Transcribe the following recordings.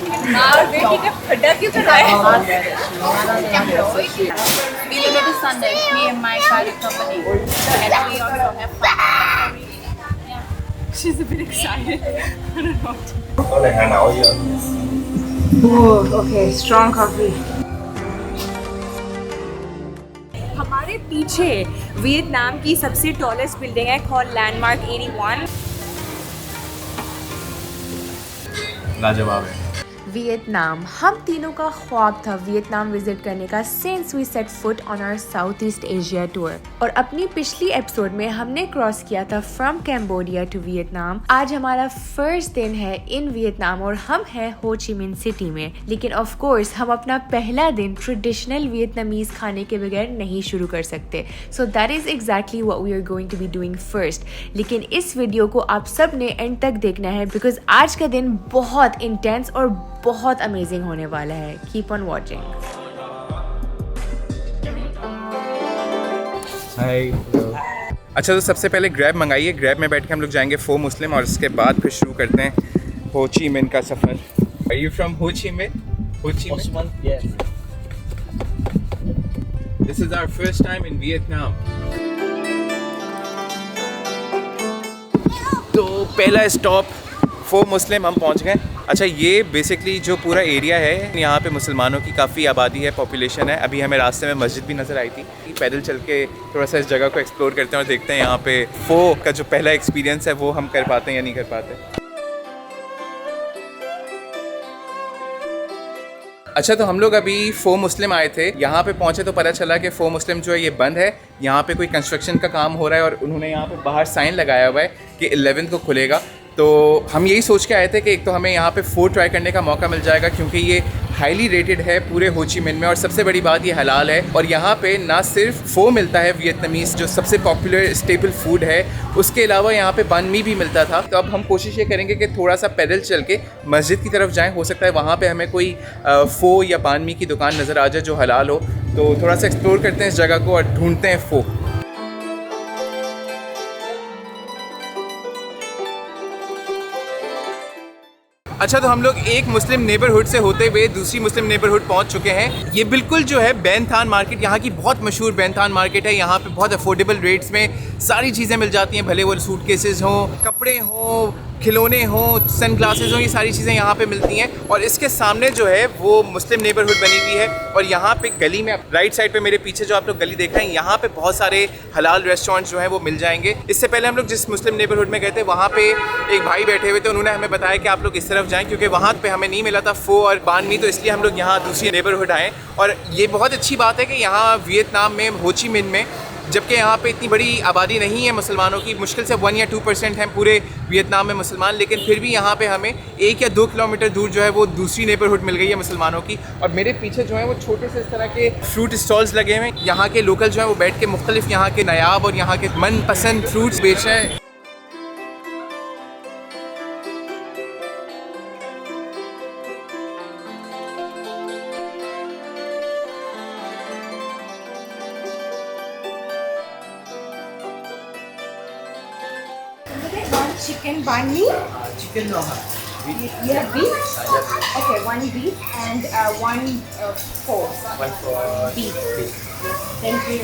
और बेटी का फटा क्यों कर रहा है? We live every Sunday, me and my private company, and we also have fun. Yeah. She's a bit excited. I don't know. Có này hàng nổi chưa? Oh, okay, strong coffee. हमारे पीछे Vietnam की सबसे tallest building है called landmark 81। लाजवाब है। Vietnam, हम तीनों का ख्वाब था वियतनाम विजिट करने का since we set foot on our South East Asia tour. और अपनी पिछली एपिसोड में हमने क्रॉस किया था फ्रॉम कैम्बोडिया टू वियतनाम। आज हमारा फर्स्ट दिन है इन वियतनाम और हम हैं हो ची मिन सिटी में। लेकिन ऑफ कोर्स हम अपना पहला दिन ट्रेडिशनल वियतनामीज खाने के बगैर नहीं शुरू कर सकते। So that is exactly what we are going to be doing first. लेकिन इस वीडियो को आप सब ने एंड तक देखना है बिकॉज आज का दिन बहुत इंटेंस और बहुत अमेजिंग होने वाला है। Keep on watching. हाय। अच्छा तो सबसे पहले ग्रैब मंगाइए। ग्रैब में बैठ के हम लोग जाएंगे फो मुस्लिम और उसके बाद फिर शुरू करते हैं हो ची मिन का सफ़र। आर यू फ्रॉम हो ची मिन? हो Chi Minh? Yes. This is our first time in Vietnam. तो पहला स्टॉप फो मुस्लिम हम पहुंच गए। अच्छा ये बेसिकली जो पूरा एरिया है यहाँ पे मुसलमानों की काफ़ी आबादी है, पॉपुलेशन है। अभी हमें रास्ते में मस्जिद भी नज़र आई थी। पैदल चल के थोड़ा सा इस जगह को एक्सप्लोर करते हैं और देखते हैं यहाँ पे फो का जो पहला एक्सपीरियंस है वो हम कर पाते हैं या नहीं कर पाते। अच्छा तो हम लोग अभी फो मुस्लिम आए थे। यहाँ पे पहुँचे तो पता चला कि फो मुस्लिम जो है ये बंद है। यहाँ पे कोई कंस्ट्रक्शन का काम हो रहा है और उन्होंने यहाँ पे बाहर साइन लगाया हुआ है कि 11 को खुलेगा। तो हम यही सोच के आए थे कि एक तो हमें यहाँ पे फूड ट्राई करने का मौका मिल जाएगा क्योंकि ये हाईली रेटेड है पूरे हो ची मिन में और सबसे बड़ी बात ये हलाल है। और यहाँ पे ना सिर्फ फो मिलता है वियतनामीज़ जो सबसे पॉपुलर स्टेपल फूड है, उसके अलावा यहाँ पे बान मी भी मिलता था। तो अब हम कोशिश ये करेंगे कि थोड़ा सा पैदल चल के मस्जिद की तरफ जाएँ। हो सकता है वहाँ पर हमें कोई फ़ो या बान मी की दुकान नज़र आ जाए जो हलाल हो। तो थोड़ा सा एक्सप्लोर करते हैं इस जगह को और ढूंढते हैं फ़ो। अच्छा तो हम लोग एक मुस्लिम नेबरहुड से होते हुए दूसरी मुस्लिम नेबरहुड पहुंच चुके हैं। ये बिल्कुल जो है बैन थान मार्केट, यहाँ की बहुत मशहूर बैन थान मार्केट है। यहाँ पे बहुत अफोर्डेबल रेट्स में सारी चीज़ें मिल जाती हैं, भले वो सूटकेसेस हों, कपड़े हों, खिलौने हों, सन ग्लासेस हों, ये सारी चीज़ें यहाँ पे मिलती हैं। और इसके सामने जो है वो मुस्लिम नेबरहुड बनी हुई है और यहाँ पे गली में राइट साइड पे मेरे पीछे जो आप लोग गली देख रहे हैं, यहाँ पे बहुत सारे हलाल रेस्टोरेंट्स जो हैं वो मिल जाएंगे। इससे पहले हम लोग जिस मुस्लिम नेबरहुड में गए थे वहाँ पे एक भाई बैठे हुए थे, उन्होंने हमें बताया कि आप लोग इस तरफ जाएँ क्योंकि वहाँ पे हमें नहीं मिला था फो और बान मी, तो इसलिए हम लोग यहाँ दूसरी नेबरहुड आए। और ये बहुत अच्छी बात है कि यहाँ वियतनाम में हो ची मिन में, जबकि यहाँ पे इतनी बड़ी आबादी नहीं है मुसलमानों की, मुश्किल से 1 या 2% हैं पूरे वियतनाम में मुसलमान, लेकिन फिर भी यहाँ पे हमें 1 या 2 किलोमीटर दूर जो है वो दूसरी नेबरहुड मिल गई है मुसलमानों की। और मेरे पीछे जो है वो छोटे से इस तरह के फ्रूट स्टॉल्स लगे हुए हैं। यहाँ के लोकल जो है वो बैठ के मुख्तलिफ यहाँ के नायाब और यहाँ के मनपसंद फ्रूट्स बेच रहे हैं। Chicken banh mi. Chicken no. You have beef? Okay, 1 beef and 1 pork. One for Beef. Thank you.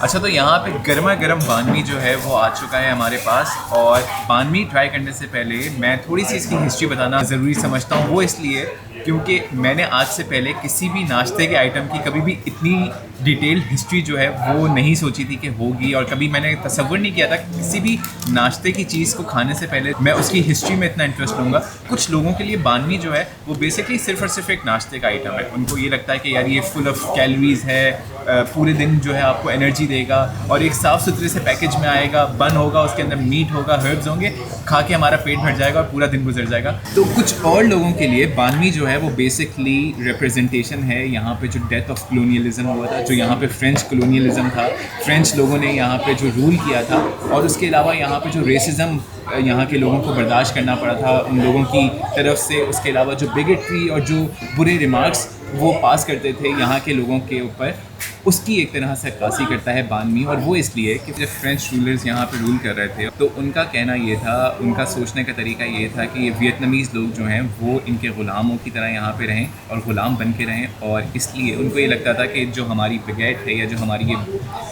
अच्छा तो यहाँ पे गर्मा गर्म बान मी जो है वो आ चुका है हमारे पास। और बान मी ट्राई करने से पहले मैं थोड़ी सी इसकी हिस्ट्री बताना ज़रूरी समझता हूँ। वो इसलिए क्योंकि मैंने आज से पहले किसी भी नाश्ते के आइटम की कभी भी इतनी डिटेल हिस्ट्री जो है वो नहीं सोची थी कि होगी, और कभी मैंने तसव्वुर नहीं किया था कि किसी भी नाश्ते की चीज़ को खाने से पहले मैं उसकी हिस्ट्री में इतना इंटरेस्ट लूँगा। कुछ लोगों के लिए बानमी जो है वो बेसिकली सिर्फ और सिर्फ एक नाश्ते का आइटम है। उनको ये लगता है कि यार ये फुल ऑफ कैलोरीज है, पूरे दिन जो है आपको एनर्जी देगा, और एक साफ़ सुथरे से पैकेज में आएगा, बन होगा, उसके अंदर मीट होगा, हर्ब्स होंगे, खा के हमारा पेट भर जाएगा और पूरा दिन गुजर जाएगा। तो कुछ और लोगों के लिए बानमी जो है वो बेसिकली रिप्रेजेंटेशन है यहाँ पे जो डेथ ऑफ कॉलोनियलिज्म हुआ था, जो यहाँ पे फ्रेंच कॉलोनियलिज्म था, फ्रेंच लोगों ने यहाँ पे जो रूल किया था, और उसके अलावा यहाँ पे जो रेसिज्म यहाँ के लोगों को बर्दाश्त करना पड़ा था उन लोगों की तरफ से, उसके अलावा जो बिगेट्री और जो बुरे रिमार्क्स वो पास करते थे यहाँ के लोगों के ऊपर, उसकी एक तरह से अक्कासी करता है बानमी। और वो इसलिए कि जब फ्रेंच रूलर्स यहाँ पे रूल कर रहे थे तो उनका कहना ये था, उनका सोचने का तरीका ये था कि ये वियतनामीज़ लोग जो हैं वो इनके ग़ुलामों की तरह यहाँ पे रहें और ग़ुलाम बन के रहें, और इसलिए उनको ये लगता था कि जो हमारी बिगेट है या जो हमारी ये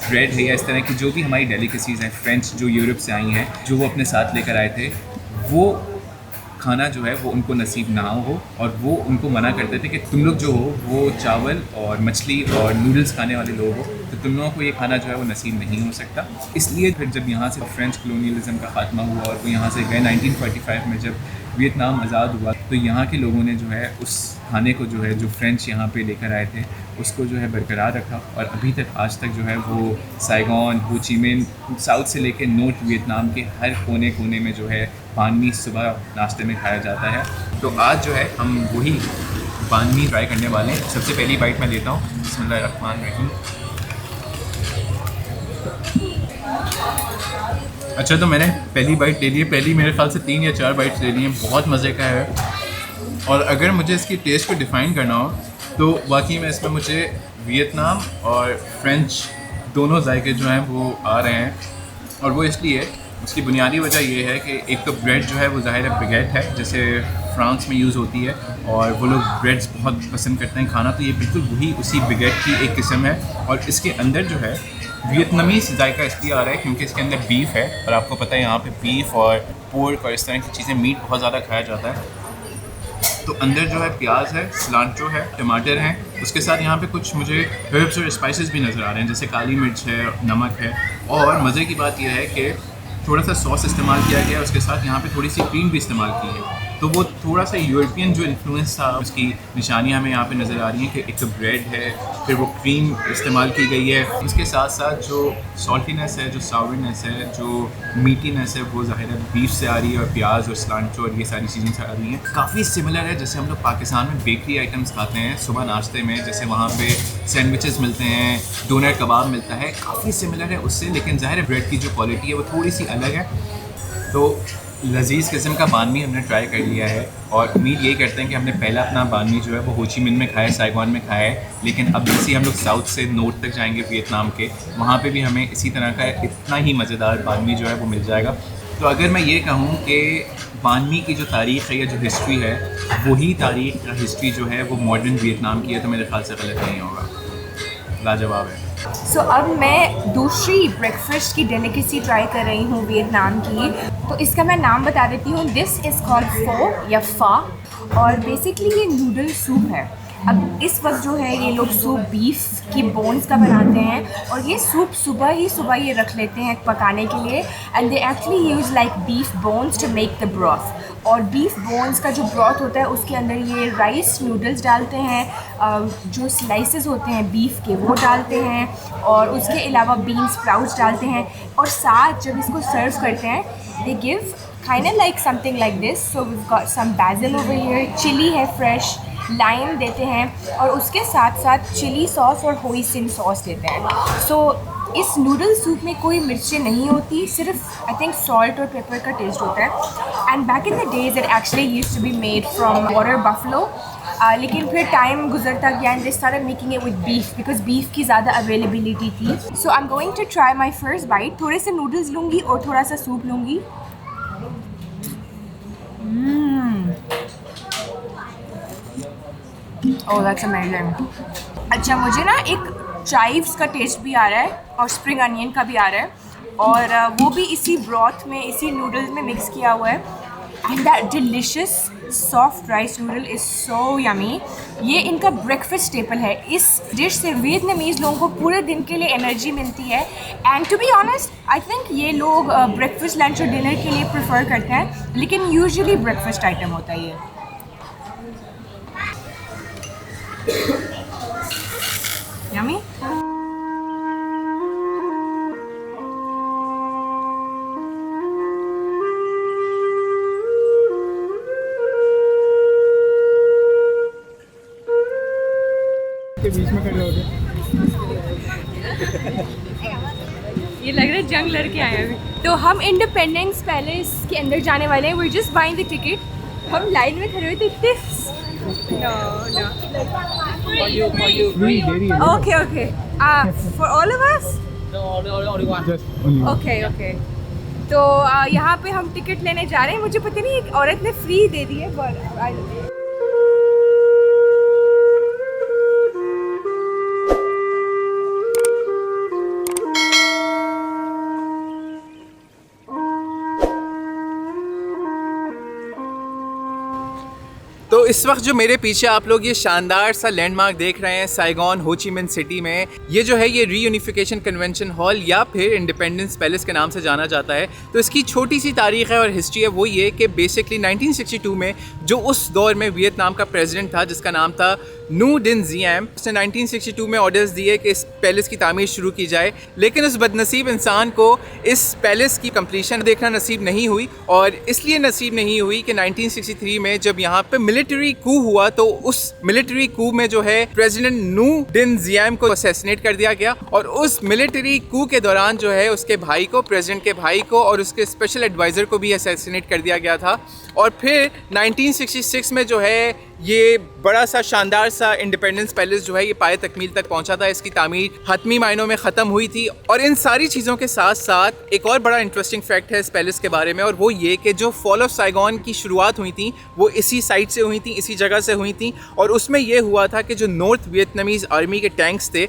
ब्रेड है या इस तरह की जो भी हमारी डेलिकेसीज़ हैं फ्रेंच जो यूरोप से आई हैं, जो वो अपने साथ लेकर आए थे, वो खाना जो है वो उनको नसीब ना हो, और वो उनको मना करते थे कि तुम लोग जो हो वो चावल और मछली और नूडल्स खाने वाले लोग हो, तो तुम लोगों को ये खाना जो है वो नसीब नहीं हो सकता। इसलिए फिर जब यहाँ से फ्रेंच कॉलोनियलिज्म का खात्मा हुआ और वो यहाँ से गए 1945 में जब वियतनाम आज़ाद हुआ, तो यहाँ के लोगों ने जो है उस खाने को जो है जो फ्रेंच यहाँ पे लेकर आए थे उसको जो है बरकरार रखा, और अभी तक आज तक जो है वो साइगॉन, हो ची मिन्ह, साउथ से लेकर नॉर्थ वियतनाम के हर कोने कोने में जो है बानमी सुबह नाश्ते में खाया जाता है। तो आज जो है हम वही बानमी ट्राई करने वाले हैं। सबसे पहली बाइट मैं लेता हूँ। बिस्मिल्लाहिर्रहमानिर्रहीम। अच्छा, तो मैंने पहली बाइट ले ली है। पहली मेरे ख्याल से 3 या 4 बाइट्स ले ली हैं। बहुत मज़े का है, और अगर मुझे इसकी टेस्ट को डिफ़ाइन करना हो तो वाकई में इसमें मुझे वियतनाम और फ्रेंच दोनों जायके जो हैं वो आ रहे हैं, और वो इसलिए, उसकी बुनियादी वजह ये है कि एक तो ब्रेड जो है वो ज़ाहिर है बिगेट है, जैसे फ्रांस में यूज़ होती है, और वो लोग ब्रेड्स बहुत पसंद करते हैं खाना, तो ये बिल्कुल वही उसी बिगेट की एक किस्म है। और इसके अंदर जो है वियतनामीज़ जायका इसलिए आ रहा है क्योंकि इसके अंदर बीफ है, और आपको पता है यहाँ पे बीफ और पोर्क और इस तरह की चीज़ें, मीट बहुत ज़्यादा खाया जाता है। तो अंदर जो है प्याज है, सिलांट्रो है, टमाटर हैं, उसके साथ यहाँ पे कुछ मुझे हर्ब्स और स्पाइसेस भी नज़र आ रहे हैं, जैसे काली मिर्च है, नमक है, और मज़े की बात यह है कि थोड़ा सा सॉस इस्तेमाल किया गया है, उसके साथ यहाँ पे थोड़ी सी क्रीम भी इस्तेमाल की है। तो वो थोड़ा सा यूरोपियन जो इन्फ्लुएंस था उसकी निशानियाँ हमें यहाँ पे नज़र आ रही हैं कि एक तो ब्रेड है, फिर वो क्रीम इस्तेमाल की गई है, उसके साथ साथ जो सॉल्टीनेस है, जो सावरनेस है, जो मीटीनेस है, वो ज़ाहिर है बीफ से आ रही है, और प्याज और सिलांट्रो और ये सारी चीज़ें से आ रही हैं। काफ़ी सिमिलर है जैसे हम लोग पाकिस्तान में बेकरी आइटम्स खाते हैं सुबह नाश्ते में, जैसे वहाँ पे सैंडविचेस मिलते हैं, डोनर कबाब मिलता है, काफ़ी सिमिलर है उससे, लेकिन ज़ाहिर है ब्रेड की जो क्वालिटी है वो थोड़ी सी अलग है। तो लजीज़ किस्म का बानमी हमने ट्राई कर लिया है, और उम्मीद यही करते हैं कि हमने पहला अपना बानमी जो है वो हो ची मिन्ह में खाया, साइगॉन में खाया है, लेकिन अब जैसे हम लोग साउथ से नॉर्थ तक जाएंगे वियतनाम के, वहाँ पे भी हमें इसी तरह का इतना ही मज़ेदार बानमी जो है वो मिल जाएगा। तो अगर मैं ये कहूँ कि बानमी की जो तारीख़ है या जो हिस्ट्री है, वही तारीख़ या हिस्ट्री जो है वो मॉडर्न वियतनाम की है, तो मेरे ख्याल से गलत नहीं होगा। लाजवाब है। सो अब मैं दूसरी ब्रेकफास्ट की डेलिकेसी ट्राई कर रही हूँ वियतनाम की। तो इसका मैं नाम बता देती हूँ। दिस इज़ कॉल्ड फो या फा, और बेसिकली ये नूडल सूप है। अब इस वक्त जो है ये लोग सूप बीफ की बोन्स का बनाते हैं, और ये सूप सुबह ये रख लेते हैं पकाने के लिए, and they actually use like beef bones to make the broth. और बीफ बोन्स का जो ब्रॉथ होता है उसके अंदर ये राइस नूडल्स डालते हैं, जो स्लाइसेस होते हैं बीफ के वो डालते हैं, और उसके अलावा बीन स्प्राउट्स डालते हैं, और साथ जब इसको सर्व करते हैं they give kind of like something like this. So we've got some basil over here, chili है fresh, लाइम देते हैं, और उसके साथ साथ चिली सॉस और होइसिन सॉस देते हैं। सो इस नूडल सूप में कोई मिर्चें नहीं होती, सिर्फ आई थिंक सॉल्ट और पेपर का टेस्ट होता है। And back in the days it actually used to be made from water buffalo, लेकिन फिर टाइम गुजरता गया and they started making it with beef, because beef की ज़्यादा अवेलेबिलिटी थी। So I am going to try my first bite. थोड़े से noodles लूँगी और थोड़ा सा सूप लूँगी। Oh that's amazing. अच्छा, मुझे ना एक चाइव्स का टेस्ट भी आ रहा है और स्प्रिंग अनियन का भी आ रहा है, और वो भी इसी ब्रॉथ में, इसी नूडल्स में मिक्स किया हुआ है। And that delicious soft rice noodle is so yummy. ये इनका ब्रेकफास्ट स्टेपल है। इस डिश से वियतनामीज़ लोगों को पूरे दिन के लिए एनर्जी मिलती है। And to be honest I think ये लोग ब्रेकफास्ट लंच और डिनर के लिए प्रेफर करते हैं, लेकिन यूजुअली ब्रेकफास्ट आइटम होता है ये। यमी। बीच में खड़े हो गए। ये लग रहा है जंग लड़के आए अभी। तो हम इंडिपेंडेंस पैलेस के अंदर जाने वाले हैं। We just buying the ticket. हम लाइन में खड़े हुए थे इतने। Okay okay for all of us. Okay okay. तो यहाँ पे हम टिकट लेने जा रहे हैं। मुझे पता नहीं एक औरत ने फ्री दे दी है। तो इस वक्त जो मेरे पीछे आप लोग ये शानदार सा लैंडमार्क देख रहे हैं साइगॉन हो ची मिन सिटी में, ये जो है ये रीयूनिफिकेशन कन्वेंशन हॉल या फिर इंडिपेंडेंस पैलेस के नाम से जाना जाता है। तो इसकी छोटी सी तारीख है और हिस्ट्री है वो ये कि बेसिकली 1962 में जो उस दौर में वियतनाम का प्रेसिडेंट था जिसका नाम था नू डिन जियाम, उसने 1962 में ऑर्डर्स दिए कि इस पैलेस की तामीर शुरू की जाए, लेकिन उस बदनसीब इंसान को इस पैलेस की कंप्लीशन देखना नसीब नहीं हुई। और इसलिए नसीब नहीं हुई कि 1963 में जब यहाँ पे मिलिट्री कू हुआ तो उस मिलिट्री कू में जो है प्रेसिडेंट नू डिन जियाम को असैसिनेट कर दिया गया। और उस मिलिट्री कू के दौरान जो है उसके भाई को, प्रेसिडेंट के भाई को और उसके स्पेशल एडवाइज़र को भी असैसिनेट कर दिया गया था। और फिर 1966 में जो है ये बड़ा सा शानदार सा इंडिपेंडेंस पैलेस जो है ये पाए तकमील तक पहुंचा था। इसकी तामीर हतमी मायनों में ख़त्म हुई थी। और इन सारी चीज़ों के साथ साथ एक और बड़ा इंटरेस्टिंग फैक्ट है इस पैलेस के बारे में, और वो ये कि जो फॉल ऑफ साइगॉन की शुरुआत हुई थी वो इसी साइट से हुई थी, इसी जगह से हुई थी। और उसमें ये हुआ था कि जो नॉर्थ वियतनामीज़ आर्मी के टैंक्स थे,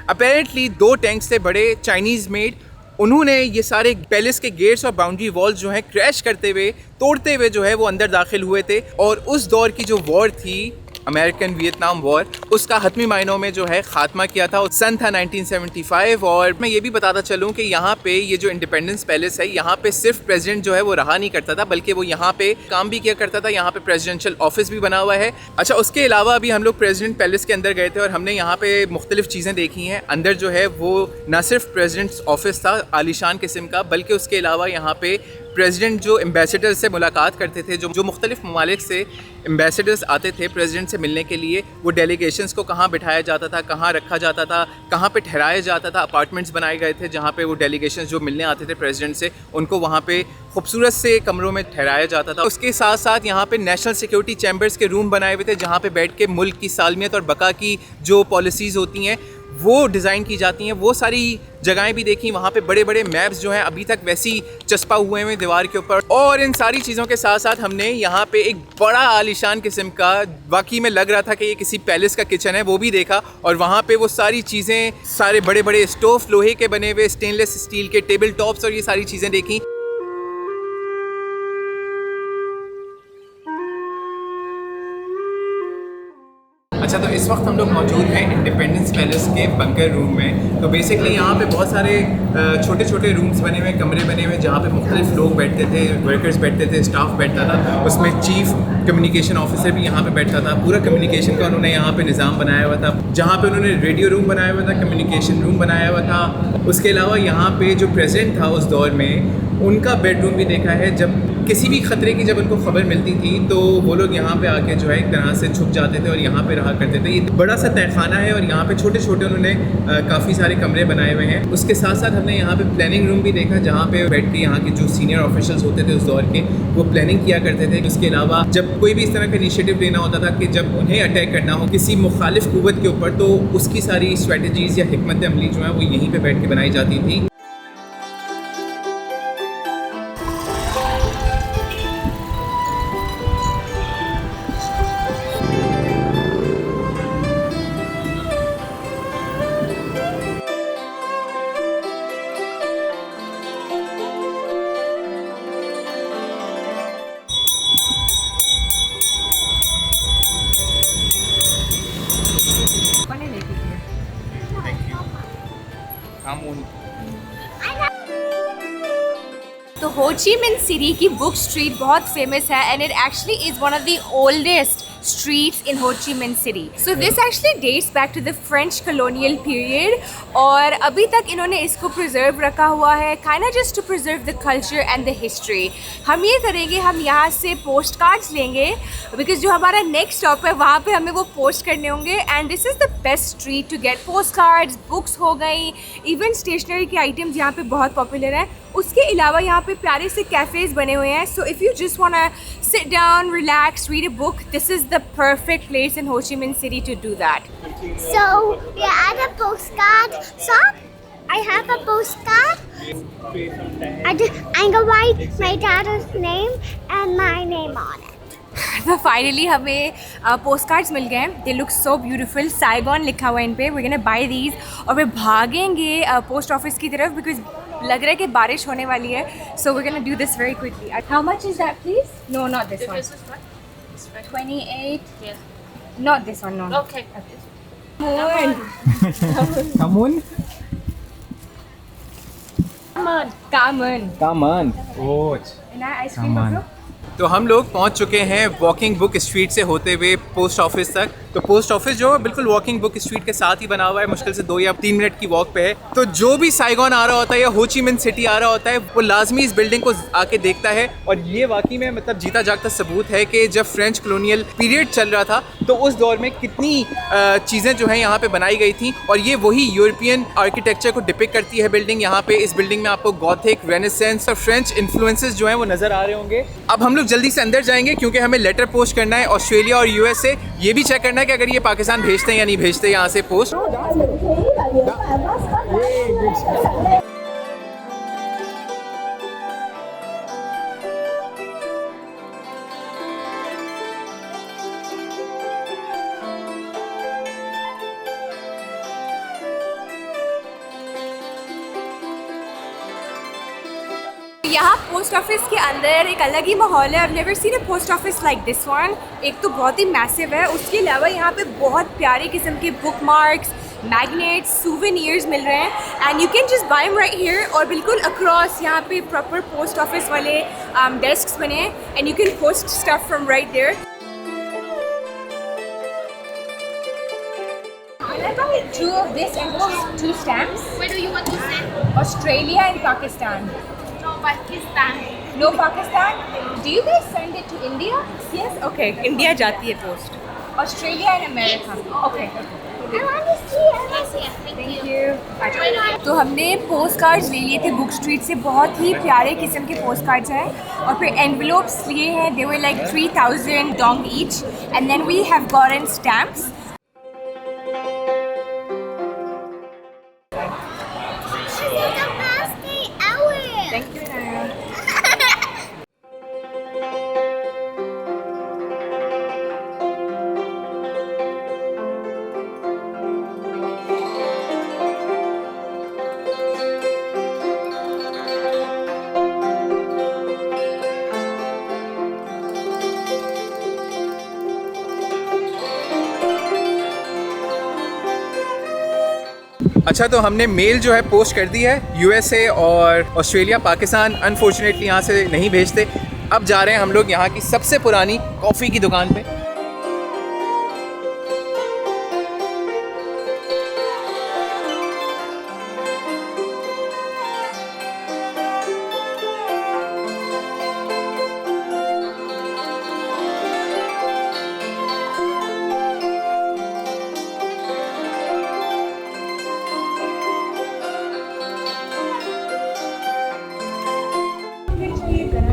अपेरेंटली 2 टैंक्स थे बड़े चाइनीज़ मेड, उन्होंने ये सारे पैलेस के गेट्स और बाउंड्री वॉल्स जो हैं क्रैश करते हुए, तोड़ते हुए जो है वो अंदर दाखिल हुए थे। और उस दौर की जो वॉर थी अमेरिकन वियतनाम वॉर, उसका हतमी मायनों में जो है ख़ात्मा किया था। सन था 1975। और मैं ये भी बताता चलूँ कि यहाँ पे ये जो इंडिपेंडेंस पैलेस है यहाँ पे सिर्फ प्रेसिडेंट जो है वो रहा नहीं करता था, बल्कि वो यहाँ पे काम भी किया करता था। यहाँ पे प्रेसिडेंशियल ऑफिस भी बना हुआ है। अच्छा, उसके अलावा अभी हम लोग प्रेसिडेंट पैलेस के अंदर गए थे और हमने यहाँ पे मुख्तलिफ चीज़ें देखी हैं। अंदर जो है वो ना सिर्फ प्रेसिडेंट्स ऑफिस था आलीशान किस्म का, बल्कि उसके अलावा यहाँ पे प्रेसिडेंट जो एम्बेसडर से मुलाकात करते थे, जो मुख्तलिफ ममालिक से एम्बेसडर्स आते थे प्रेसिडेंट से मिलने के लिए, वो डेलीगेशंस को कहाँ बिठाया जाता था, कहाँ रखा जाता था, कहाँ पे ठहराया जाता था। अपार्टमेंट्स बनाए गए थे जहाँ पे वो डेलीगेशंस जो मिलने आते थे प्रेसिडेंट से, उनको वहाँ पे खूबसूरत से कमरों में ठहराया जाता था। उसके साथ साथ यहाँ पे नेशनल सिक्योरिटी चैम्बर्स के रूम बनाए हुए थे जहाँ पे बैठ के मुल्क की सालमियत और बका की जो पॉलिसीज़ होती हैं वो डिज़ाइन की जाती हैं। वो सारी जगहें भी देखी। वहाँ पे बड़े बड़े मैप्स जो हैं अभी तक वैसी चस्पा हुए हैं दीवार के ऊपर। और इन सारी चीज़ों के साथ साथ हमने यहाँ पे एक बड़ा आलीशान किस्म का, वाकई में लग रहा था कि ये किसी पैलेस का किचन है, वो भी देखा। और वहाँ पे वो सारी चीज़ें, सारे बड़े बड़े स्टोव लोहे के बने हुए, स्टेनलेस स्टील के टेबल टॉप्स और ये सारी चीज़ें देखी। अच्छा, तो इस वक्त हम लोग मौजूद हैं इंडिपेंडेंस पैलेस के बंकर रूम में। तो बेसिकली यहाँ पे बहुत सारे छोटे छोटे रूम्स बने हुए, कमरे बने हुए, जहाँ पे मुख्तलिफ लोग बैठते थे, वर्कर्स बैठते थे, स्टाफ बैठता था। उसमें चीफ कम्युनिकेशन ऑफिसर भी यहाँ पे बैठता था। पूरा कम्युनिकेशन का उन्होंने यहाँ पे निज़ाम बनाया हुआ था, जहाँ पे उन्होंने रेडियो रूम बनाया हुआ था, कम्युनिकेशन रूम बनाया हुआ था। उसके अलावा यहाँ पे जो प्रेसिडेंट था उस दौर में, उनका बेडरूम भी देखा है। जब किसी भी ख़तरे की जब उनको ख़बर मिलती थी तो वो लोग यहाँ पे आके जो है एक तरह से छुप जाते थे और यहाँ पे रहा करते थे। ये बड़ा सा तहखाना है और यहाँ पे छोटे छोटे उन्होंने काफ़ी सारे कमरे बनाए हुए हैं। उसके साथ साथ हमने यहाँ पे प्लानिंग रूम भी देखा, जहाँ पे बैठ के यहाँ के जो सीनियर ऑफिशियल्स होते थे उस दौर के, वो प्लानिंग किया करते थे। उसके अलावा जब कोई भी इस तरह का इनिशिएटिव लेना होता था कि जब उन्हें अटैक करना हो किसी मुखालिफ कुव्वत के ऊपर, तो उसकी सारी स्ट्रेटजीज़ या हिकमत अमली जो है वो यहीं पर बैठ के बनाई जाती थी। हो ची मिन सिटी की बुक स्ट्रीट बहुत फेमस है and it actually is one of the oldest streets in Ho Chi Minh City. So this actually dates back to the French colonial period और अभी तक इन्होंने इसको preserve रखा हुआ है kind of just to preserve the culture and the history. हम ये करेंगे, हम यहाँ से post cards लेंगे because जो हमारा next stop है वहाँ पे हमें वो post करने होंगे and this is the best street to get postcards, books हो गई, even stationery के items यहाँ पे बहुत popular है. उसके अलावा यहाँ पे प्यारे से cafes बने हुए हैं. So if you just wanna sit down, relax, read a book, this is the perfect place in Ho Chi Minh City to do that. So we're at a postcard shop. I have a postcard. I'm gonna write my dad's name and my name on it. तो finally हमें post cards मिल गए. They look so beautiful. Saigon लिखा हुआ है इन पे. We gonna buy these और वे भागेंगे post office की तरफ बिकॉज लग रहा है कि बारिश होने वाली है. So we gonna do this very quickly. How much is that please? No not this one. 28. Yes. Not this one, no. Okay. Come on. Come on. Oh. And ice cream Come on. also? तो हम लोग पहुंच चुके हैं walking book street से होते हुए post office तक. तो पोस्ट ऑफिस जो है बिल्कुल वॉकिंग बुक स्ट्रीट के साथ ही बना हुआ है, मुश्किल से 2 या 3 मिनट की वॉक पे है. तो जो भी साइगॉन आ रहा होता है या हो ची मिन सिटी आ रहा होता है वो लाजमी इस बिल्डिंग को आके देखता है. और ये वाकई में मतलब जीता जागता सबूत है कि जब फ्रेंच कॉलोनियल पीरियड चल रहा था तो उस दौर में कितनी चीज़ें जो हैं यहाँ पे बनाई गई थी. और ये वही यूरोपियन आर्किटेक्चर को डिपिक्ट करती है बिल्डिंग. यहाँ पे इस बिल्डिंग में आपको गॉथिक, रेनेसेंस और फ्रेंच इन्फ्लुएंसेस जो हैं वो नज़र आ रहे होंगे. अब हम लोग जल्दी से अंदर जाएंगे क्योंकि हमें लेटर पोस्ट करना है ऑस्ट्रेलिया और यूएस से. ये भी चेक करना है कि अगर ये पाकिस्तान भेजते हैं या नहीं भेजते यहाँ से पोस्ट. यहाँ पोस्ट ऑफिस के अंदर एक अलग ही माहौल है. I've never seen a post office like this one. एक तो बहुत ही मैसिव है, उसके अलावा यहाँ पे बहुत प्यारे किस्म के बुक मार्क्स, मैग्नेट्स, सूवेनियर्स मिल रहे हैं and you can just buy them right here. और बिल्कुल अक्रॉस यहाँ पे प्रॉपर पोस्ट ऑफिस वाले डेस्क्स बने हैं and you can post stuff from right there. Two of this and two stamps. Where do you want to send? Australia and Pakistan. No, Pakistan. No Pakistan? Do you guys send it to India? Yes. Okay. India जाती है post. Australia and America. Okay. I want to see it. Yes, yes. Thank Thank you. you. तो हमने post cards ले लिए थे book street से. बहुत ही प्यारे किस्म के पोस्ट कार्ड्स हैं और फिर एनवेलोप्स लिए हैं. They were like 3,000 dong each and then we have gotten stamps. This is the best day ever. Thank you, Naya. अच्छा, तो हमने मेल जो है पोस्ट कर दी है यूएसए और ऑस्ट्रेलिया. पाकिस्तान अनफॉर्चुनेटली यहाँ से नहीं भेजते. अब जा रहे हैं हम लोग यहाँ की सबसे पुरानी कॉफ़ी की दुकान पे.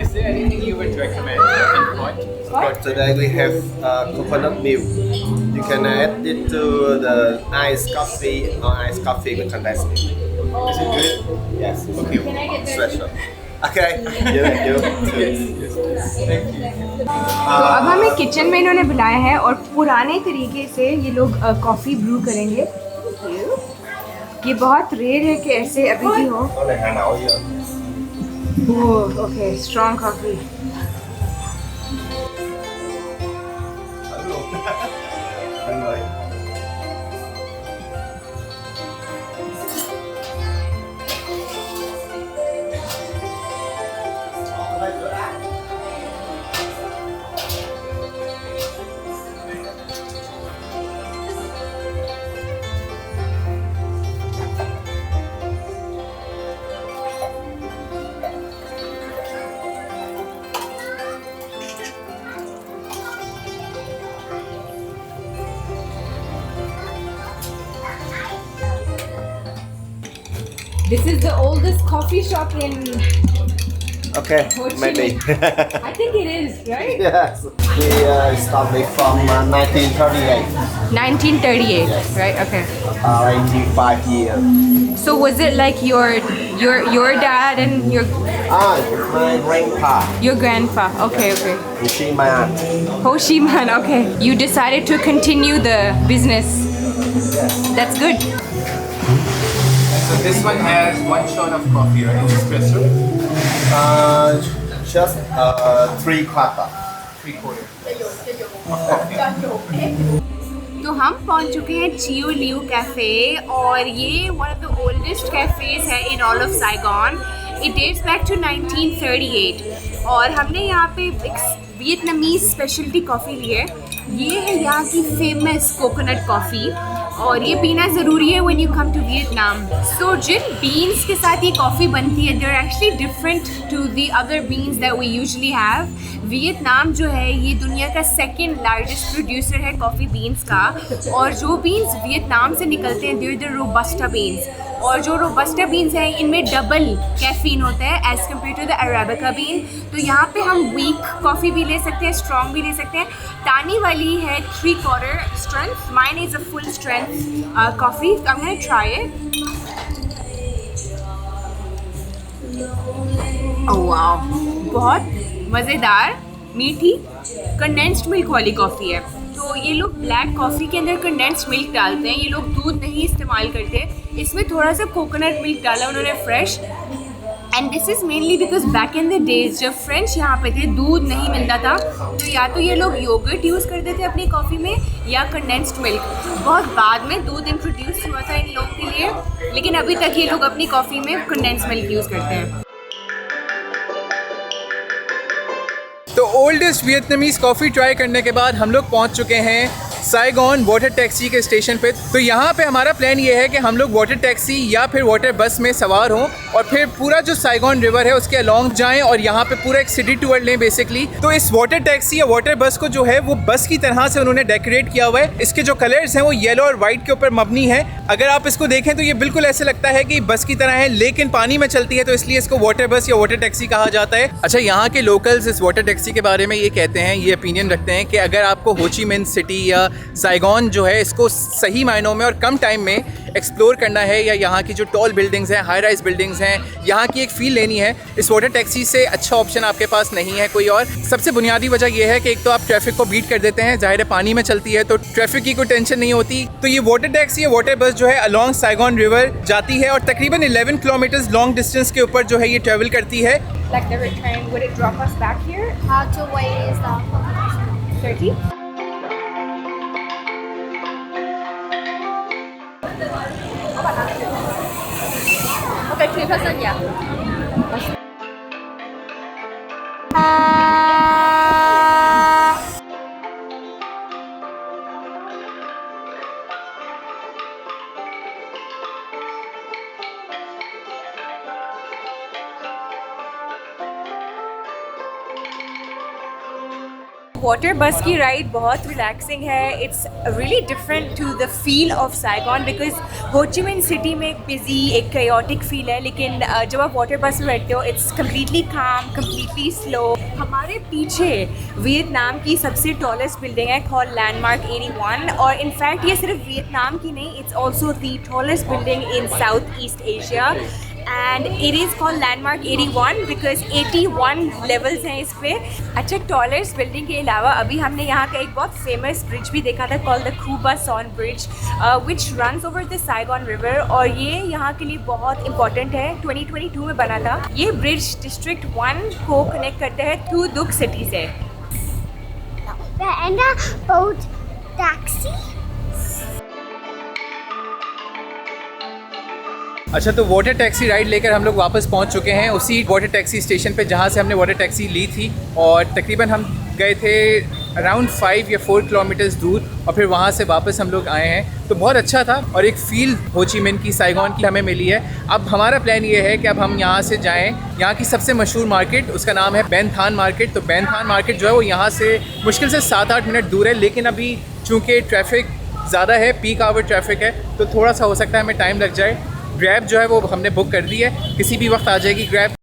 Is there anything you would recommend in point? For today we have coconut milk. You can add it to the iced coffee or iced coffee with condensed milk. Is it good? Yes. Okay. Special. Okay. You too. Thank you. तो अब हमें kitchen में इन्होंने बुलाया है और पुराने तरीके से ये लोग कॉफ़ी ब्रू करेंगे. ये बहुत रेयर है कि ऐसे अभी भी हो. Có này Hà Nội chưa? Okay, strong coffee. Anh ơi. This is the oldest coffee shop in Okay, Ho Chi maybe. Minh. I think it is, right? Yes. We started from 1938. 1938, right? Okay. 85 years. So was it like your dad and your My grandpa. grandpa? Okay, okay. She my aunt. Ho Chi Minh, okay. You decided to continue the business. That's good. So this one has 1 shot of coffee, right? Espresso. Just 3/4. 3/4. तो हम पहुंच चुके हैं चियो लियो cafe और ये one of the oldest cafes है in all of Saigon. It dates back to 1938 और हमने यहाँ पे वियतनामीज़ स्पेशलिटी कॉफ़ी ली है. ये है यहाँ की फेमस कोकोनट कॉफ़ी और ये पीना ज़रूरी है when you come to Vietnam. So जिन बीन्स के साथ ये कॉफ़ी बनती है they are actually different to the other beans that we usually have. Vietnam जो है ये दुनिया का सेकंड लार्जेस्ट प्रोड्यूसर है कॉफ़ी बीन्स का और जो बीन्स वियतनाम से निकलते हैं देयर द रोबस्टा बीन्स और जो रोबस्टा बीन्स हैं इनमें डबल कैफीन होता है as compared to the arabica bean. तो यहाँ पे हम वीक कॉफ़ी भी ले सकते हैं, स्ट्रॉन्ग भी ले सकते हैं. तानी वाली है 3/4 strength, mine is a full strength coffee. I am gonna try it. Oh wow, बहुत मज़ेदार मीठी कंडेंस्ड मिल्क वाली कॉफ़ी है. तो ये लोग ब्लैक कॉफ़ी के अंदर कंडेंस्ड मिल्क डालते हैं. ये लोग दूध नहीं इस्तेमाल करते. इसमें थोड़ा सा कोकोनट मिल्क डाला उन्होंने fresh. And this is mainly because back in the days जब फ्रेंच यहाँ पे थे दूध नहीं मिलता था तो या तो ये लोग योगर्ट यूज़ करते थे अपनी कॉफ़ी में या कंडेंस्ड मिल्क. बहुत बाद में दूध इंट्रोड्यूस हुआ था इन लोगों के लिए लेकिन अभी तक ये लोग अपनी कॉफ़ी में कंडेंस्ड मिल्क यूज़ करते हैं. तो ओल्डेस्ट वियतनामीज कॉफ़ी ट्राई करने के बाद हम लोग पहुंच चुके हैं साइगॉन वाटर टैक्सी के स्टेशन पे. तो यहाँ पे हमारा प्लान ये है कि हम लोग वाटर टैक्सी या फिर वाटर बस में सवार हों और फिर पूरा जो साइगॉन रिवर है उसके अलॉन्ग जाएं और यहाँ पे पूरा एक सिटी टूर लें बेसिकली. तो इस वाटर टैक्सी या वाटर बस को जो है वो बस की तरह से उन्होंने डेकोरेट किया हुआ है. इसके जो कलर्स हैं वो येलो और वाइट के ऊपर मबनी है. अगर आप इसको देखें तो ये बिल्कुल ऐसे लगता है कि बस की तरह है लेकिन पानी में चलती है तो इसलिए इसको वाटर बस या वाटर टैक्सी कहा जाता है. अच्छा, यहाँ के लोकल्स इस वाटर टैक्सी के बारे में ये कहते हैं, ये ओपिनियन रखते हैं कि अगर आपको हो ची मिन्ह सिटी या साइगॉन जो है इसको सही मायनों में और कम टाइम में एक्सप्लोर करना है या यहाँ की जो टॉल बिल्डिंग्स हैं, हाई राइज बिल्डिंग्स हैं, यहाँ की एक फ़ील लेनी है, इस वाटर टैक्सी से अच्छा ऑप्शन आपके पास नहीं है कोई और. सबसे बुनियादी वजह यह है कि एक तो आप ट्रैफिक को बीट कर देते हैं, ज़ाहिर है पानी में चलती है तो ट्रैफिक की कोई टेंशन नहीं होती. तो ये वाटर टैक्सी या वाटर बस जो है अलॉन्ग साइगॉन रिवर जाती है और तकरीबन 11 किलोमीटर्स लॉन्ग डिस्टेंस के ऊपर जो है ये ट्रैवल करती है. Like the return, would it drop us back here? How to wait is that? 30? Okay, 3%, yeah. Water bus की राइड बहुत रिलैक्सिंग है. It's really different to the feel of Saigon because Ho Chi Minh city में एक busy एक कयोटिक feel है लेकिन जब आप वाटर बस में बैठते हो इट्स कम्प्लीटली काम, कम्प्लीटली स्लो. हमारे पीछे वियतनाम की सबसे टॉलेस्ट बिल्डिंग है कॉल्ड लैंडमार्क 81 और इनफैक्ट ये सिर्फ वियतनाम की नहीं, it's also the tallest building in south East Asia and it is called landmark 81 because 81 levels हैं इस पे. अच्छा, टॉलेस्ट बिल्डिंग के अलावा अभी हमने यहाँ का एक बहुत फेमस ब्रिज भी देखा था कॉल्ड द खूबा सॉन bridge which runs over the Saigon river और ये यहाँ के लिए बहुत इंपॉर्टेंट है. 2022 में बना था. ये ब्रिज डिस्ट्रिक्ट 1 को कनेक्ट करता है टू दुक सिटी से. And a boat taxi. अच्छा, तो वाटर टैक्सी राइड लेकर हम लोग वापस पहुंच चुके हैं उसी वाटर टैक्सी स्टेशन पे जहां से हमने वाटर टैक्सी ली थी और तकरीबन हम गए थे अराउंड 5 या 4 किलोमीटर्स दूर और फिर वहां से वापस हम लोग आए हैं. तो बहुत अच्छा था और एक फ़ील हो ची मिन्ह की, साइगॉन की हमें मिली है. अब हमारा प्लान ये है कि अब हम यहाँ से जाएँ यहाँ की सबसे मशहूर मार्केट, उसका नाम है बैन थान मार्केट. तो बैन थान मार्केट जो है वो यहाँ से मुश्किल से 7-8 मिनट दूर है लेकिन अभी चूँकि ट्रैफिक ज़्यादा है, पीक आवर ट्रैफिक है तो थोड़ा सा हो सकता है हमें टाइम लग जाए. ग्रैब जो है वो हमने बुक कर दी है, किसी भी वक्त आ जाएगी ग्रैब।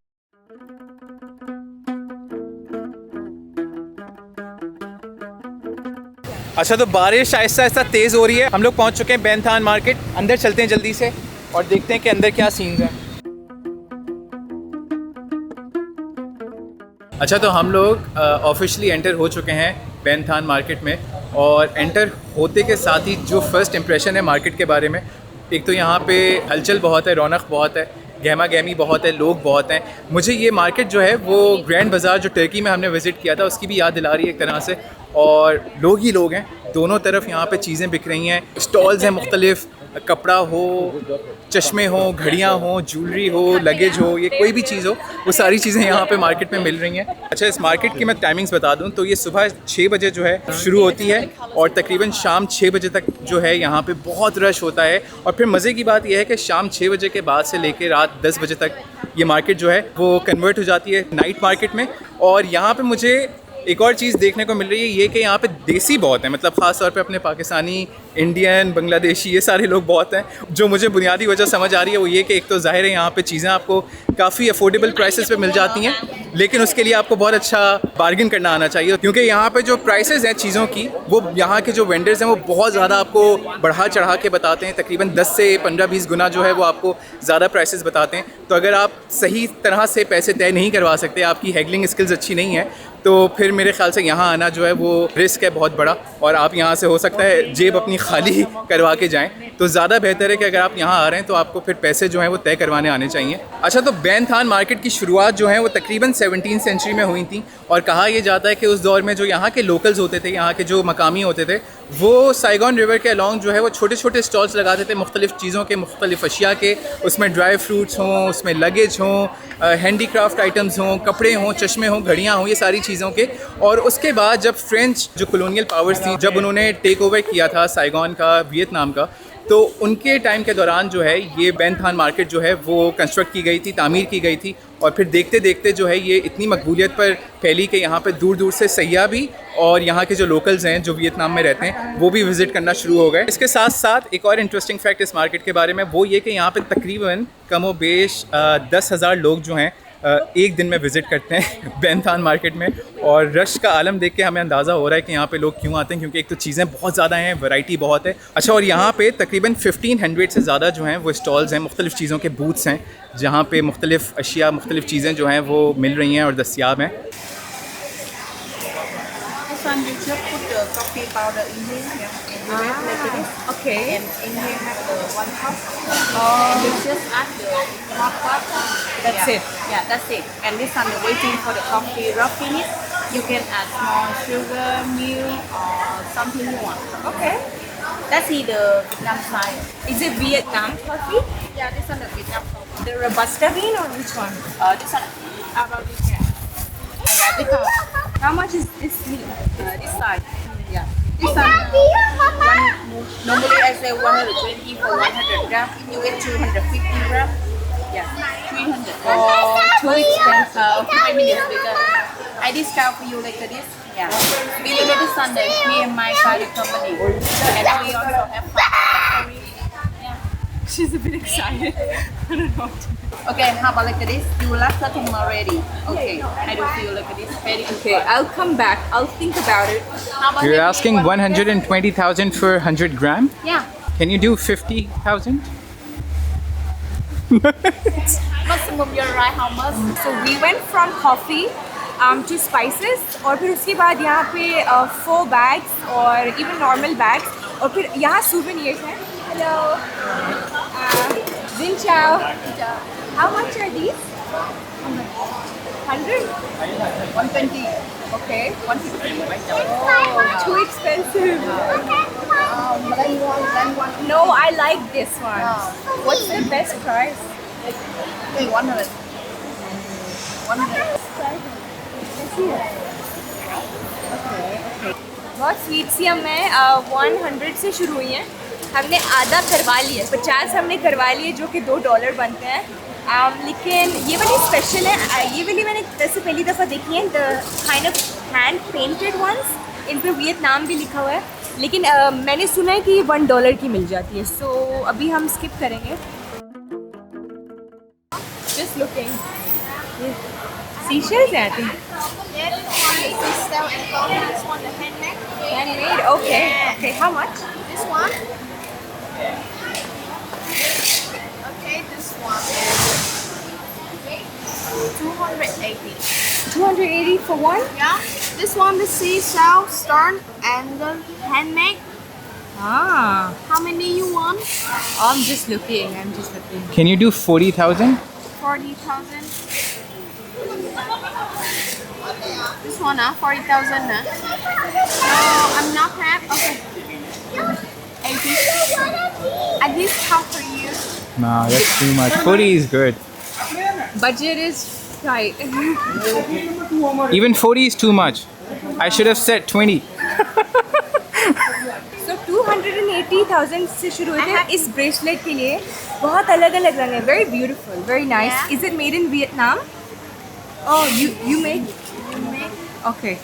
अच्छा तो बारिश आहिस्ता आहिस्ता तेज़ हो रही है, हम लोग पहुंच चुके हैं बैंथान मार्केट। अंदर चलते हैं जल्दी से और देखते हैं कि अंदर क्या सीन्स हैं। अच्छा तो हम लोग ऑफिशियली एंटर हो चुके हैं बैंथान मार्केट में, और एंटर होते के साथ ही जो फर्स्ट इंप्रेशन है मार्केट के बारे में, एक तो यहाँ पे हलचल बहुत है, रौनक बहुत है, गहमा गहमी बहुत है, लोग बहुत हैं। मुझे ये मार्केट जो है वो ग्रैंड बाज़ार जो टर्की में हमने विज़िट किया था उसकी भी याद दिला रही है एक तरह से, और लोग ही लोग हैं, दोनों तरफ यहाँ पे चीज़ें बिक रही हैं, स्टॉल्स हैं मुख्तलिफ, कपड़ा हो, चश्मे हो, घड़ियाँ हो, ज्वेलरी हो, लगेज हो, ये कोई भी चीज़ हो, वो सारी चीज़ें यहाँ पे मार्केट में मिल रही हैं। अच्छा इस मार्केट की मैं टाइमिंग्स बता दूँ तो ये सुबह 6 बजे जो है शुरू होती है और तकरीबन शाम 6 बजे तक जो है यहाँ पे बहुत रश होता है। और फिर मज़े की बात यह है कि शाम 6 बजे के बाद से लेकर रात 10 बजे तक ये मार्केट जो है वो कन्वर्ट हो जाती है नाइट मार्केट में। और यहाँ पे मुझे एक और चीज़ देखने को मिल रही है, ये कि यहाँ पे देसी बहुत है, मतलब ख़ास तौर पे अपने पाकिस्तानी, इंडियन, बांग्लादेशी, ये सारे लोग बहुत हैं। जो मुझे बुनियादी वजह समझ आ रही है वो ये कि एक तो ज़ाहिर है यहाँ पे चीज़ें आपको काफ़ी अफोर्डेबल प्राइसेस पे मिल जाती हैं, लेकिन उसके लिए आपको बहुत अच्छा बार्गिन करना आना चाहिए, क्योंकि यहाँ पे जो प्राइसेस हैं चीज़ों की, वो यहाँ के जो वेंडर्स हैं वो बहुत ज़्यादा आपको बढ़ा चढ़ा के बताते हैं, तकरीबन 10 से 15-20 गुना जो है वो आपको ज़्यादा प्राइसेस बताते हैं। तो अगर आप सही तरह से पैसे तय नहीं करवा सकते, आपकी हैगलिंग स्किल्स अच्छी नहीं है, तो फिर मेरे ख्याल से यहाँ आना जो है वो रिस्क है बहुत बड़ा, और आप यहाँ से हो सकता है जेब अपनी खाली करवा के जाएं। तो ज़्यादा बेहतर है कि अगर आप यहाँ आ रहे हैं तो आपको फिर पैसे जो हैं वो तय करवाने आने चाहिए। अच्छा तो बैंथान मार्केट की शुरुआत जो है वो तकरीबन 17वीं सेंचुरी में हुई थी, और कहा यह जाता है कि उस दौर में जो यहाँ के लोकल्स होते थे, यहाँ के जो मकामी होते थे, वो साइगॉन रिवर के अलॉन्ग जो है वो छोटे छोटे स्टॉल्स लगाते थे मुख्तलिफ़ चीज़ों के, मुख्तलिफ़ अशिया के। उसमें ड्राई फ्रूट्स हों, उसमें लगेज हों, हैंडीक्राफ्ट आइटम्स हों, कपड़े हों, चश्मे हों, घड़ियाँ हों, ये सारी चीज़ों के। और उसके बाद जब फ्रेंच जो कॉलोनियल पावर्स थी, जब उन्होंने टेक ओवर किया था साइगॉन का, वियतनाम का, तो उनके टाइम के दौरान जो है ये बैंथान मार्केट जो है वो कंस्ट्रक्ट की गई थी, तामीर की गई थी, और फिर देखते देखते जो है ये इतनी मकबूलियत पर फैली कि यहाँ पे दूर दूर से सयाह भी और यहाँ के जो लोकल्स हैं जो वियतनाम में रहते हैं वो भी विज़िट करना शुरू हो गए। इसके साथ साथ एक और इंटरेस्टिंग फैक्ट इस मार्केट के बारे में वो ये कि यहाँ पे तकरीबन कमो बेश 10,000 लोग जो हैं एक दिन में विज़िट करते हैं बैंथान मार्केट में। और रश का आलम देख के हमें अंदाज़ा हो रहा है कि यहाँ पे लोग क्यों आते हैं, क्योंकि एक तो चीज़ें बहुत ज़्यादा हैं, वैरायटी बहुत है। अच्छा और यहाँ पे तकरीबन 1500 से ज़्यादा जो हैं वो स्टॉल्स हैं, मुख्तलिफ़ चीज़ों के बूथ्स हैं, जहाँ पे मुख्तलिफ़ अशिया, मुख्तलिफ़ चीज़ें जो हैं वो मिल रही हैं और दस्तियाब हैं। One you just put the coffee powder in here, yeah, and you wrap like this. Okay. And in here have the 1 cup. And you just add the hot water. That's yeah. it. Yeah, that's it. And this one you're waiting for the coffee rocking it. You can add small sugar, milk, or something you want. Okay. That's the Vietnam side. Is it Vietnam coffee? Yeah, this one the Vietnam coffee. The Robusta bean or which one? This one Arabic. Yeah. How much is this meat? This side. Yeah. This one. Normally I say 120 for 100 gram. If you get 250 gram, yeah, 300. Oh, too expensive. 5 minutes bigger. I discount for you like this. Yeah. We live every Sunday. Me and my side company. And we also have fun. Yeah. She's a bit excited. I don't know. Okay, how about like this? You last something already. Okay. I do feel like this. Very good. Okay, I'll come back. I'll think about it. How about You're like asking this one? 120,000 for 100 gram? Yeah. Can you do 50,000? Maximum you're right, how much? So we went from coffee to spices, और फिर उसके बाद यहाँ पे 4 bags और even normal bags, और फिर यहाँ souvenirs हैं. Hello. Xin chào. How much are these? 100? 120. Okay. 150. Oh, too expensive. Then one. No, I like this one. What's the best price? Okay, 100. 100. बहुत स्वीट सी हमें 100 से शुरू हुई हैं. हमने आधा करवा लिया, 50 हमने करवा लिए जो कि $2 बनते हैं. लेकिन ये वाली स्पेशल है, ये वाली मैंने वैसे पहली दफ़ा देखी है. The kind of hand painted ones, in पर वियतनाम भी लिखा हुआ है, लेकिन मैंने सुना है कि ये $1 की मिल जाती है. सो अभी हम स्किप करेंगे. seashells हैं I think. Yeah, this one is this style and gold. This one the handmade. Handmade. Okay. Okay. How much? This one. Okay, this one. 280. 280 for one. Yeah. This one the seashell, stone, and the handmade. Ah. How many you want? I'm just looking. Can you do 40,000? 40,000. This one, 40,000. No, I'm not have. Okay. 80. At least half for you. No, that's too much. 40 is good. Budget is tight. Even 40 is too much. I should have said 20. So 280,000 से शुरू हुए थे इस bracelet के लिए बहुत अलग अलग रंग है very beautiful very nice Yeah. is it made in Vietnam oh you make okay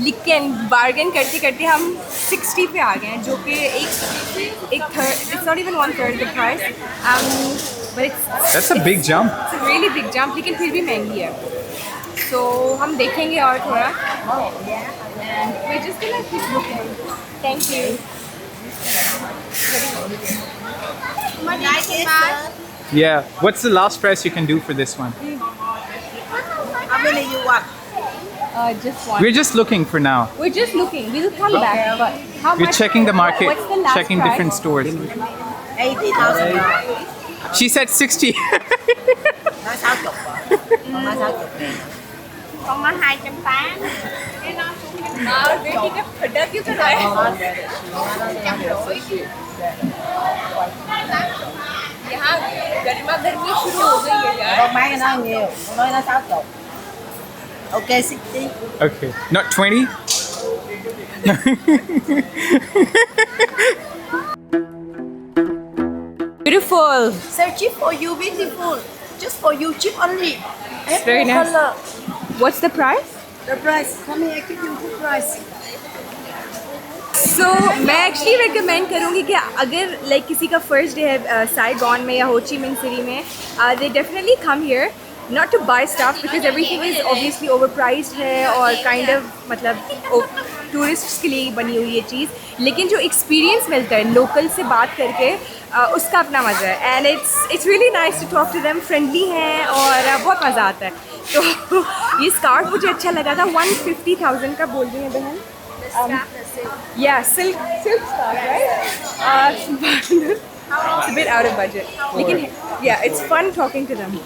लेकिन bargain करते करते हम 60 पे आ गए हैं जो कि एक third it's not even 1/3 the price but That's a big jump. it's a really big jump लेकिन फिर भी महंगी है so हम देखेंगे और थोड़ा we're just gonna keep looking thank you Yeah. What's the last price you can do for this one? How many you want? just one We're just looking for now. we're just looking we'll come back but how We're much checking the market, what's the last checking price? different stores. 80,000. She said 60. Nói 60 à? Không nói 60 ngàn. Con nói 280. Cái nó xuống बेटी का फटा क्यों कर रहा है यहाँ गर्मा गर्मी शुरू हो गई है यार Con bán cái nó nhiều, con nói nó 60. Ok 60. Okay. Not 20? beautiful So cheap for you, beautiful. Just for you, cheap only. it's very nice Color. what's the price The price. Come here, I give you good price. so मैं actually recommend करूँगी कि अगर like किसी का first day है Saigon में या हो ची मिन सिटी में they definitely come here not to buy stuff because everything is obviously overpriced है और काइंड ऑफ मतलब टूरिस्ट्स के लिए बनी हुई ये चीज़ लेकिन जो एक्सपीरियंस मिलता है लोकल से बात करके उसका अपना मज़ा है and it's really nice to talk to them friendly हैं और बहुत मज़ा आता है तो ये स्कार्फ मुझे अच्छा लगा था 150,000 का बोल रही हैं बहन yeah silk scarf right it's a bit out of budget लेकिन yeah it's fun talking to them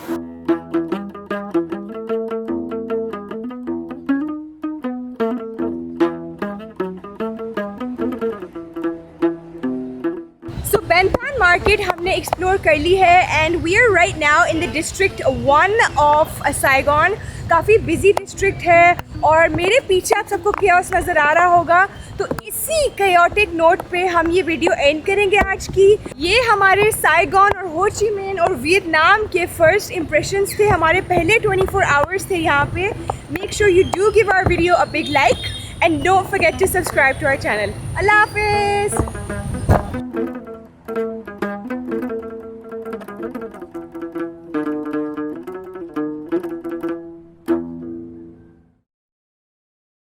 So Benthan Market हमने एक्सप्लोर कर ली है and we are right now in the district 1 of Saigon काफ़ी बिजी डिस्ट्रिक्ट है और मेरे पीछे आप सबको chaos नज़र आ रहा होगा तो इसी chaotic नोट पे हम ये वीडियो एंड करेंगे आज की ये हमारे साइगॉन और हो ची मिन और वियतनाम के फर्स्ट इम्प्रेशंस थे हमारे पहले 24 आवर्स थे यहाँ पे make sure you do give our video a big like and don't forget to subscribe to our channel अल्लाह हाफिज़